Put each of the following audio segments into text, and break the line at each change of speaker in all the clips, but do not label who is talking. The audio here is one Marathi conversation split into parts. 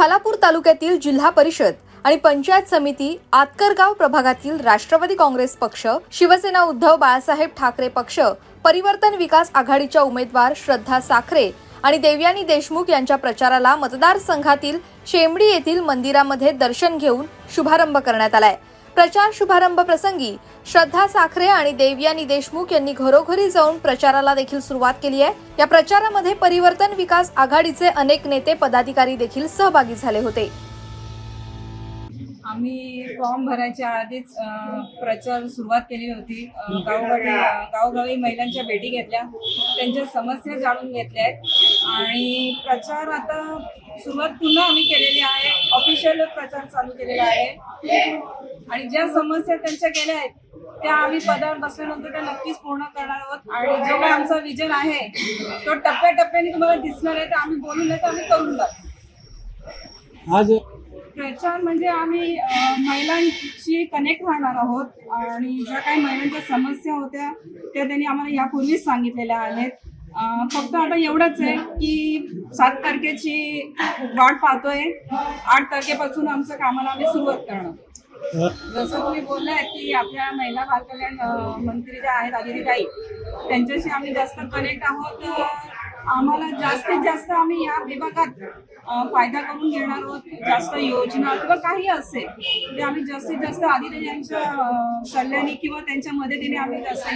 खालापूर तालुक्यातील जिल्हा परिषद आणि पंचायत समिती आतकरगाव प्रभागातील राष्ट्रवादी काँग्रेस पक्ष, शिवसेना उद्धव बाळासाहेब ठाकरे पक्ष, परिवर्तन विकास आघाडीच्या उमेदवार श्रद्धा साखरे आणि देवयानी देशमुख यांच्या प्रचाराला मतदारसंघातील शेमडी येथील मंदिरामध्ये दर्शन घेऊन शुभारंभ करण्यात आलाय। प्रचार शुभारंभ प्रसंगी श्रद्धा साखरे आणि देवयानी देशमुख यांनी घरोघरी जाऊन प्रचाराला देखील सुरुवात केली आहे। या प्रचारामध्ये परिवर्तन विकास आघाडीचे अनेक नेते पदाधिकारी देखील सहभागी झाले होते।
आम्ही फॉर्म भरायच्या आधीच प्रचार सुरुवात केली होती। गावोगावी महिलांच्या भेटी घेतल्या, त्यांच्या समस्या जाणून घेतल्या आहेत आणि प्रचार आता सुरुवात पुन्हा आम्ही केलेली आहे। ऑफिशियल प्रचार चालू केलेला आहे आणि ज्या समस्या त्यांच्या गेल्या आहेत त्या आम्ही पदावर बसल्यानंतर त्या नक्कीच पूर्ण करणार आहोत आणि जो काही आमचा विजन आहे तो टप्प्याटप्प्याने तुम्हाला दिसणार आहे। तर आम्ही बोलून नाही तर आम्ही करून दाखवू।
आज
प्रचार म्हणजे आम्ही महिलांशी कनेक्ट राहणार आहोत आणि ज्या काही महिलांच्या समस्या होत्या त्या त्यांनी आम्हाला यापूर्वीच सांगितलेल्या आहेत। फक्त आता एवढंच आहे की 7 तारखेची वाट पाहतोय, 8 तारखेपासून आमचं कामाला आम्ही सुरुवात करणार। जसं तुम्ही बोललाय की आपल्या महिला बालकल्याण मंत्री ज्या आहेत आदितीताई, त्यांच्याशी आम्ही जास्त कनेक्ट आहोत। आम्हाला जास्तीत जास्त आम्ही या विभागात फायदा करून घेणार आहोत। जास्त योजना किंवा काही असेल ते आम्ही जास्तीत जास्त आदितीताई यांच्या सल्ल्याने किंवा त्यांच्या मदतीने आम्ही जास्त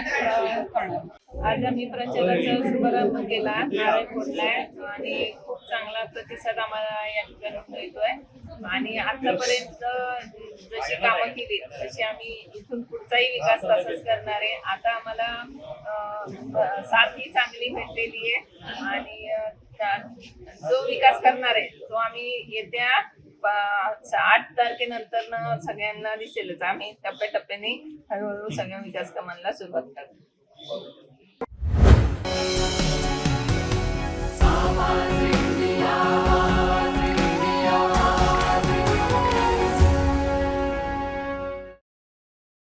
करणार।
आज आम्ही प्रचाराचा शुभारंभ केला, नारळ फोडलाय आणि खूप चांगला प्रतिसाद आम्हाला या ठिकाणी मिळतोय आणि आतापर्यंत जशी कामं केली तशी आम्ही इथून पुढचाही विकास तसाच करणार आहे। आता आम्हाला साथ ही चांगली भेटलेली आहे आणि जो विकास करणार आहे तो आम्ही येत्या 8 तारखेनंतर सगळ्यांना दिसेलच। आम्ही टप्प्याटप्प्याने हळूहळू सगळ्या विकास कामांना सुरुवात करतो।